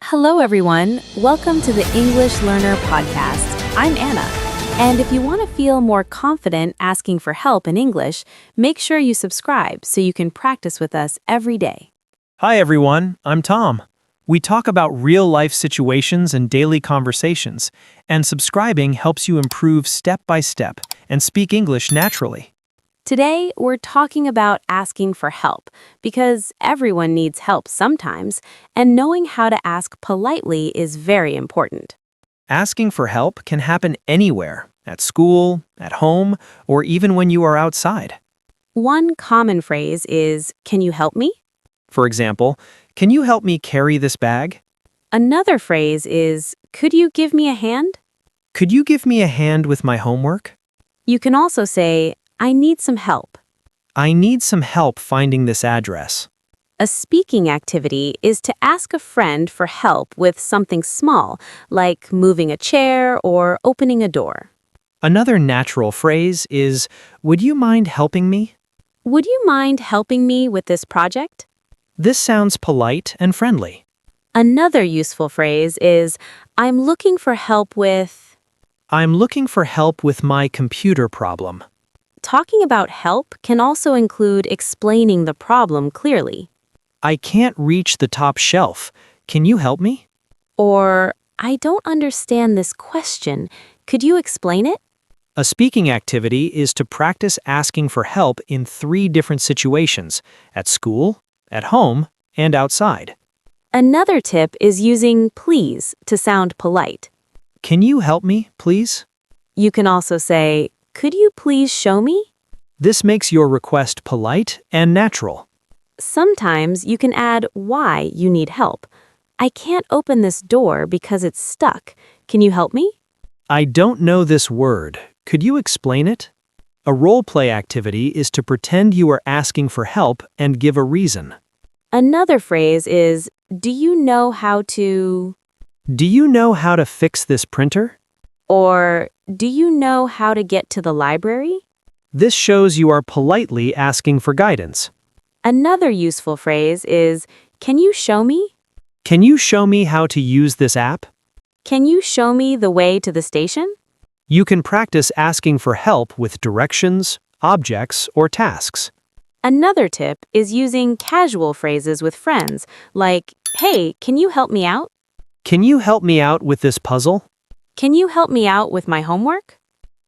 Hello, everyone. Welcome to the English Learner Podcast. I'm Anna. And if you want to feel more confident asking for help in English, make sure you subscribe so you can practice with us every day. Hi everyone, I'm Tom. We talk about real-life situations and daily conversations, and subscribing helps you improve step by step and speak English naturally. Today, we're talking about asking for help because everyone needs help sometimes, and knowing how to ask politely is very important. Asking for help can happen anywhere, at school, at home, or even when you are outside. One common phrase is, "Can you help me?" For example, can you help me carry this bag? Another phrase is, "Could you give me a hand?" Could you give me a hand with my homework? You can also say, "I need some help." I need some help finding this address. A speaking activity is to ask a friend for help with something small, like moving a chair or opening a door. Another natural phrase is, would you mind helping me? Would you mind helping me with this project? This sounds polite and friendly. Another useful phrase is, "I'm looking for help with..." I'm looking for help with my computer problem. Talking about help can also include explaining the problem clearly. I can't reach the top shelf. Can you help me? Or, "I don't understand this question. Could you explain it?" A speaking activity is to practice asking for help in 3 different situations: at school, at home, and outside. Another tip is using please to sound polite. Can you help me, please? You can also say, "Could you please show me?" This makes your request polite and natural. Sometimes you can add why you need help. "I can't open this door because it's stuck. Can you help me?" I don't know this word. Could you explain it? A role-play activity is to pretend you are asking for help and give a reason. Another phrase is, "Do you know how to..." Do you know how to fix this printer? Or, "Do you know how to get to the library?" This shows you are politely asking for guidance. Another useful phrase is, "Can you show me?" Can you show me how to use this app? "Can you show me the way to the station?" You can practice asking for help with directions, objects, or tasks. Another tip is using casual phrases with friends, like, "Hey, can you help me out?" Can you help me out with this puzzle? "Can you help me out with my homework?"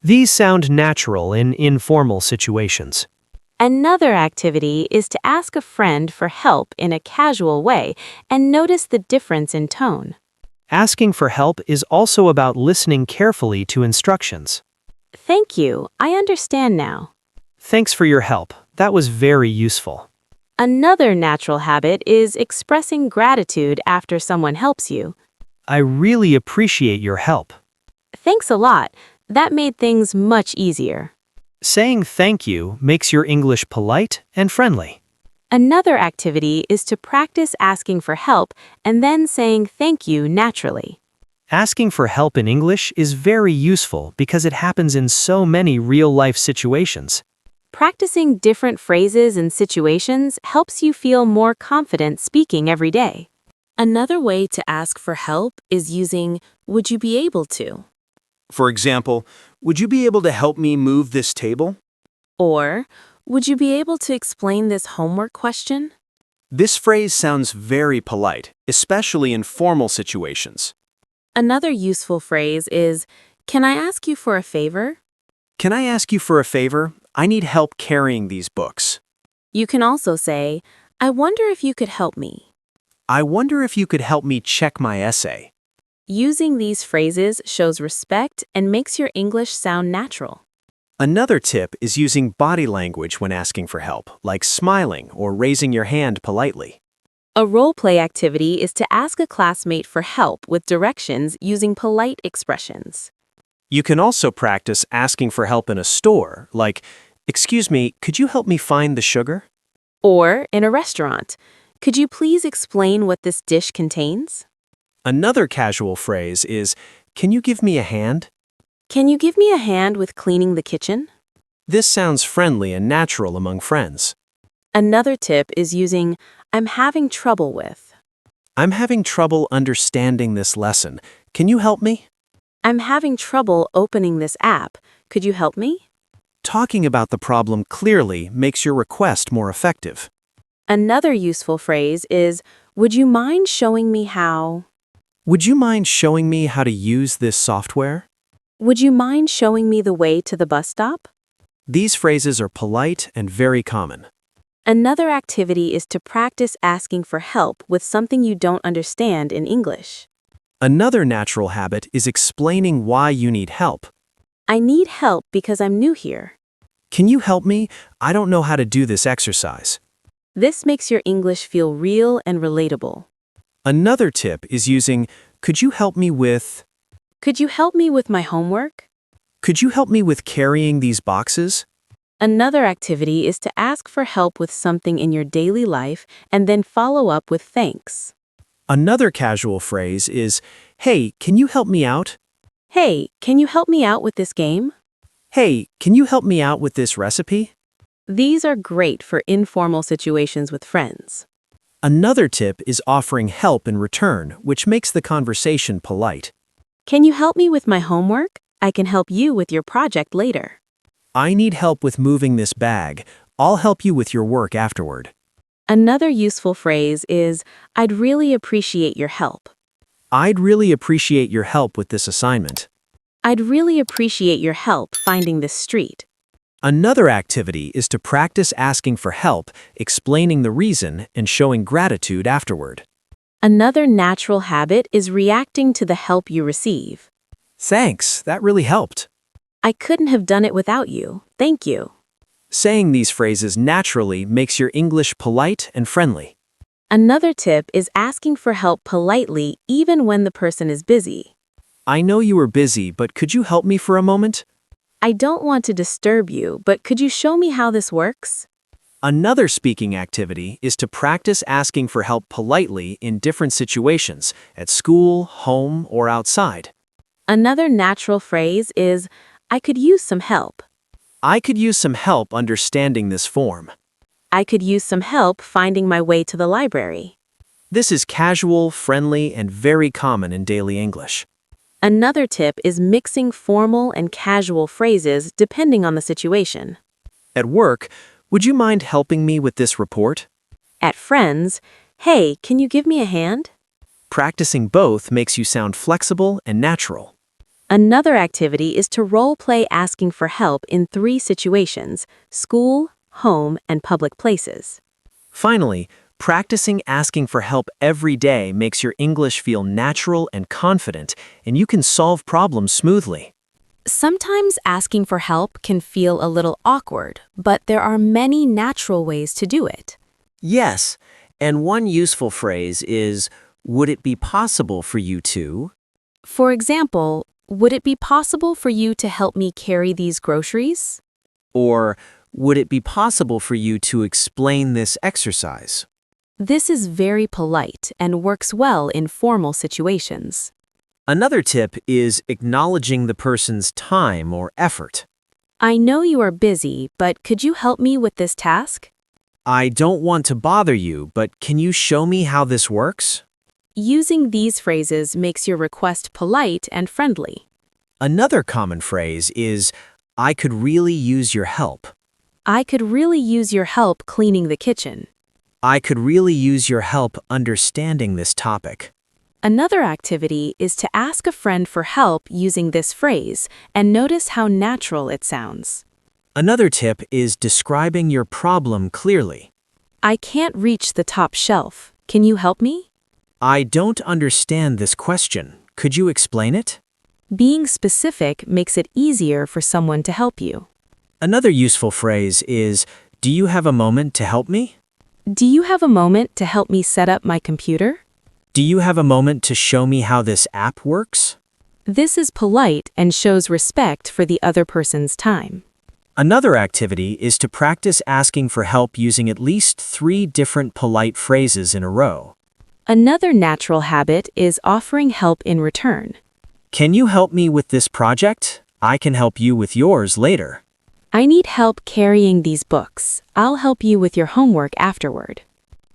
These sound natural in informal situations. Another activity is to ask a friend for help in a casual way and notice the difference in tone. Asking for help is also about listening carefully to instructions. "Thank you, I understand now." Thanks for your help. That was very useful. Another natural habit is expressing gratitude after someone helps you. I really appreciate your help. "Thanks a lot. That made things much easier." Saying thank you makes your English polite and friendly. Another activity is to practice asking for help and then saying thank you naturally. Asking for help in English is very useful because it happens in so many real-life situations. Practicing different phrases and situations helps you feel more confident speaking every day. Another way to ask for help is using "would you be able to?" For example, would you be able to help me move this table? Or, "Would you be able to explain this homework question?" This phrase sounds very polite, especially in formal situations. Another useful phrase is, "Can I ask you for a favor?" Can I ask you for a favor? I need help carrying these books. You can also say, "I wonder if you could help me." I wonder if you could help me check my essay. Using these phrases shows respect and makes your English sound natural. Another tip is using body language when asking for help, like smiling or raising your hand politely. A role-play activity is to ask a classmate for help with directions using polite expressions. You can also practice asking for help in a store, like, "Excuse me, could you help me find the sugar?" Or in a restaurant, "Could you please explain what this dish contains?" Another casual phrase is, "Can you give me a hand?" "Can you give me a hand with cleaning the kitchen?" This sounds friendly and natural among friends. Another tip is using "I'm having trouble with." I'm having trouble understanding this lesson. Can you help me? I'm having trouble opening this app. Could you help me? Talking about the problem clearly makes your request more effective. Another useful phrase is, would you mind showing me how? Would you mind showing me how to use this software? Would you mind showing me the way to the bus stop? These phrases are polite and very common. Another activity is to practice asking for help with something you don't understand in English. Another natural habit is explaining why you need help. I need help because I'm new here. Can you help me? I don't know how to do this exercise. This makes your English feel real and relatable. Another tip is using, could you help me with? Could you help me with my homework? Could you help me with carrying these boxes? Another activity is to ask for help with something in your daily life and then follow up with thanks. Another casual phrase is, hey, can you help me out? Hey, can you help me out with this game? Hey, can you help me out with this recipe? These are great for informal situations with friends. Another tip is offering help in return, which makes the conversation polite. Can you help me with my homework? I can help you with your project later. I need help with moving this bag. I'll help you with your work afterward. Another useful phrase is, I'd really appreciate your help. I'd really appreciate your help with this assignment. I'd really appreciate your help finding this street. Another activity is to practice asking for help, explaining the reason, and showing gratitude afterward. Another natural habit is reacting to the help you receive. Thanks, that really helped. I couldn't have done it without you. Thank you. Saying these phrases naturally makes your English polite and friendly. Another tip is asking for help politely even when the person is busy. I know you are busy, but could you help me for a moment? I don't want to disturb you, but could you show me how this works? Another speaking activity is to practice asking for help politely in different situations, at school, home, or outside. Another natural phrase is, I could use some help. I could use some help understanding this form. I could use some help finding my way to the library. This is casual, friendly, and very common in daily English. Another tip is mixing formal and casual phrases depending on the situation. At work, would you mind helping me with this report? At friends, hey, can you give me a hand? Practicing both makes you sound flexible and natural. Another activity is to role-play asking for help in 3 situations: school, home, and public places. Finally, practicing asking for help every day makes your English feel natural and confident, and you can solve problems smoothly. Sometimes asking for help can feel a little awkward, but there are many natural ways to do it. Yes, and one useful phrase is, would it be possible for you to? For example, would it be possible for you to help me carry these groceries? Or, would it be possible for you to explain this exercise? This is very polite and works well in formal situations. Another tip is acknowledging the person's time or effort. I know you are busy, but could you help me with this task? I don't want to bother you, but can you show me how this works? Using these phrases makes your request polite and friendly. Another common phrase is, I could really use your help. I could really use your help cleaning the kitchen. I could really use your help understanding this topic. Another activity is to ask a friend for help using this phrase and notice how natural it sounds. Another tip is describing your problem clearly. I can't reach the top shelf. Can you help me? I don't understand this question. Could you explain it? Being specific makes it easier for someone to help you. Another useful phrase is, do you have a moment to help me? Do you have a moment to help me set up my computer? Do you have a moment to show me how this app works? This is polite and shows respect for the other person's time. Another activity is to practice asking for help using at least 3 different polite phrases in a row. Another natural habit is offering help in return. Can you help me with this project? I can help you with yours later. I need help carrying these books. I'll help you with your homework afterward.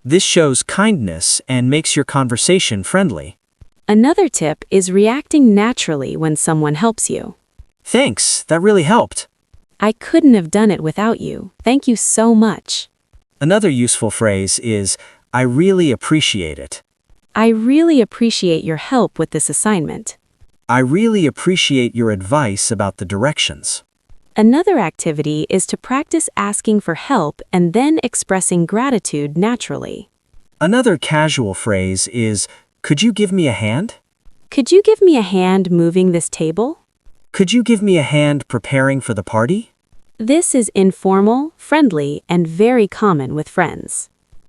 This shows kindness and makes your conversation friendly. Another tip is reacting naturally when someone helps you. Thanks, that really helped. I couldn't have done it without you. Thank you so much. Another useful phrase is, I really appreciate it. I really appreciate your help with this assignment. I really appreciate your advice about the directions. Another activity is to practice asking for help and then expressing gratitude naturally. Another casual phrase is, could you give me a hand? Could you give me a hand moving this table? Could you give me a hand preparing for the party? This is informal, friendly, and very common with friends.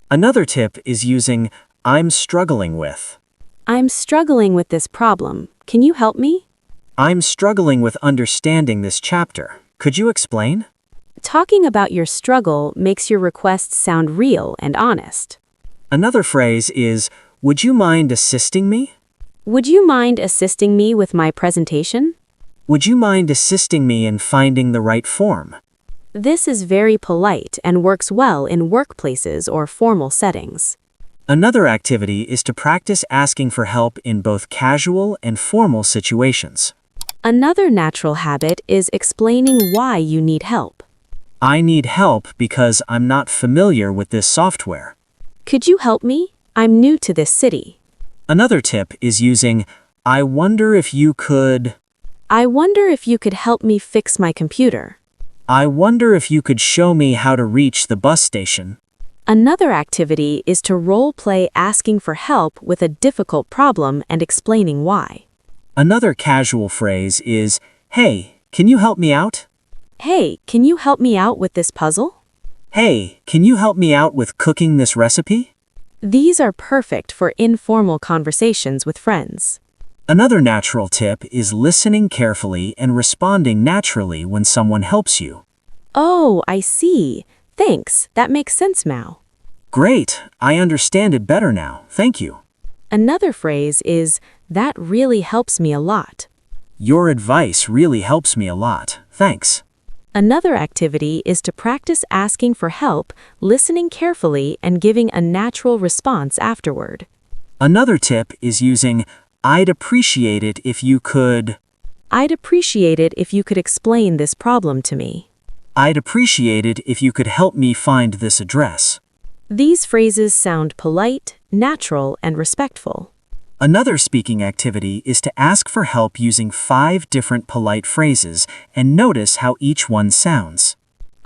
Another tip is using, I'm struggling with. I'm struggling with this problem. Can you help me? I'm struggling with understanding this chapter. Could you explain? Talking about your struggle makes your request sound real and honest. Another phrase is, would you mind assisting me? Would you mind assisting me with my presentation? Would you mind assisting me in finding the right form? This is very polite and works well in workplaces or formal settings. Another activity is to practice asking for help in both casual and formal situations. Another natural habit is explaining why you need help. I need help because I'm not familiar with this software. Could you help me? I'm new to this city. Another tip is using, I wonder if you could. I wonder if you could help me fix my computer. I wonder if you could show me how to reach the bus station. Another activity is to role-play asking for help with a difficult problem and explaining why. Another casual phrase is, hey, can you help me out? Hey, can you help me out with this puzzle? Hey, can you help me out with cooking this recipe? These are perfect for informal conversations with friends. Another natural tip is listening carefully and responding naturally when someone helps you. Oh, I see. Thanks, that makes sense now. Great, I understand it better now, thank you. Another phrase is, that really helps me a lot. Your advice really helps me a lot, thanks. Another activity is to practice asking for help, listening carefully, and giving a natural response afterward. Another tip is using, I'd appreciate it if you could. I'd appreciate it if you could explain this problem to me. I'd appreciate it if you could help me find this address. These phrases sound polite, natural, and respectful. Another speaking activity is to ask for help using 5 different polite phrases and notice how each one sounds.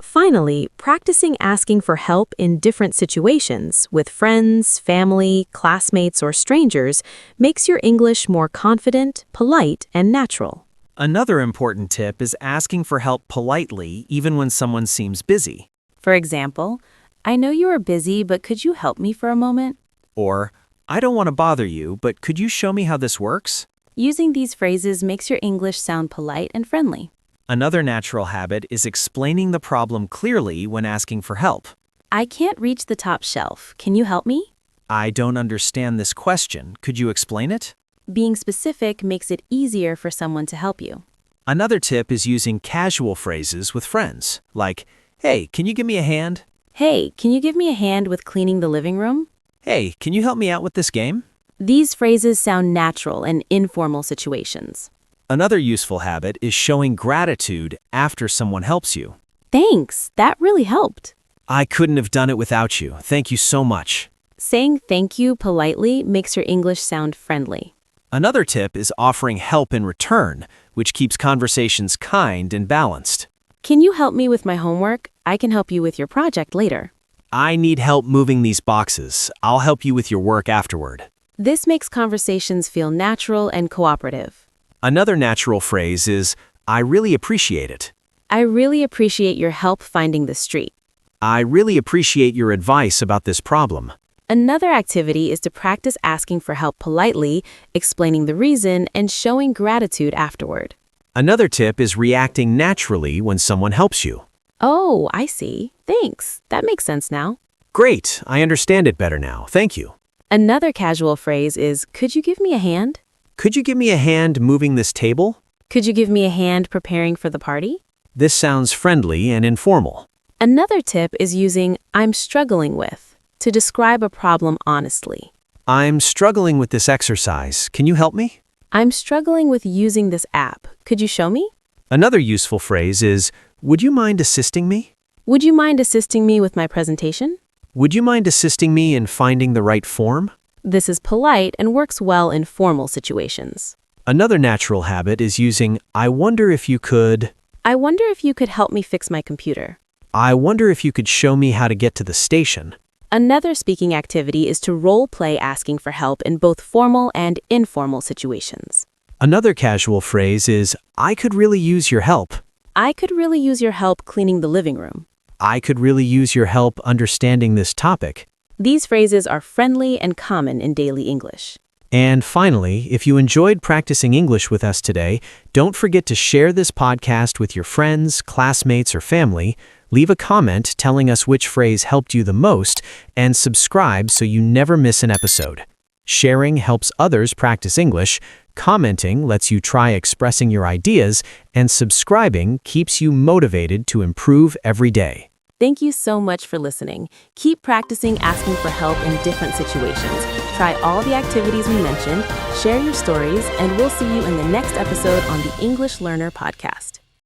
Finally, practicing asking for help in different situations with friends, family, classmates, or strangers makes your English more confident, polite, and natural. Another important tip is asking for help politely even when someone seems busy. For example, I know you are busy, but could you help me for a moment? Or, I don't want to bother you, but could you show me how this works? Using these phrases makes your English sound polite and friendly. Another natural habit is explaining the problem clearly when asking for help. I can't reach the top shelf. Can you help me? I don't understand this question. Could you explain it? Being specific makes it easier for someone to help you. Another tip is using casual phrases with friends, like, hey, can you give me a hand? Hey, can you give me a hand with cleaning the living room? Hey, can you help me out with this game? These phrases sound natural in informal situations. Another useful habit is showing gratitude after someone helps you. Thanks, that really helped. I couldn't have done it without you. Thank you so much. Saying thank you politely makes your English sound friendly. Another tip is offering help in return, which keeps conversations kind and balanced. Can you help me with my homework? I can help you with your project later. I need help moving these boxes. I'll help you with your work afterward. This makes conversations feel natural and cooperative. Another natural phrase is, I really appreciate it. I really appreciate your help finding the street. I really appreciate your advice about this problem. Another activity is to practice asking for help politely, explaining the reason, and showing gratitude afterward. Another tip is reacting naturally when someone helps you. Oh, I see. Thanks. That makes sense now. Great, I understand it better now. Thank you. Another casual phrase is, could you give me a hand? Could you give me a hand moving this table? Could you give me a hand preparing for the party? This sounds friendly and informal. Another tip is using I'm struggling with. to describe a problem honestly. I'm struggling with this exercise. Can you help me? I'm struggling with using this app. Could you show me? Another useful phrase is, would you mind assisting me? Would you mind assisting me with my presentation? Would you mind assisting me in finding the right form? This is polite and works well in formal situations. Another natural habit is using, I wonder if you could. I wonder if you could help me fix my computer. I wonder if you could show me how to get to the station. Another speaking activity is to role play asking for help in both formal and informal situations. Another casual phrase is, I could really use your help. I could really use your help cleaning the living room. I could really use your help understanding this topic. These phrases are friendly and common in daily English. And finally, if you enjoyed practicing English with us today, don't forget to share this podcast with your friends, classmates, or family. Leave a comment telling us which phrase helped you the most, and subscribe so you never miss an episode. Sharing helps others practice English, commenting lets you try expressing your ideas, and subscribing keeps you motivated to improve every day. Thank you so much for listening. Keep practicing asking for help in different situations. Try all the activities we mentioned, share your stories, and we'll see you in the next episode on the English Learner Podcast.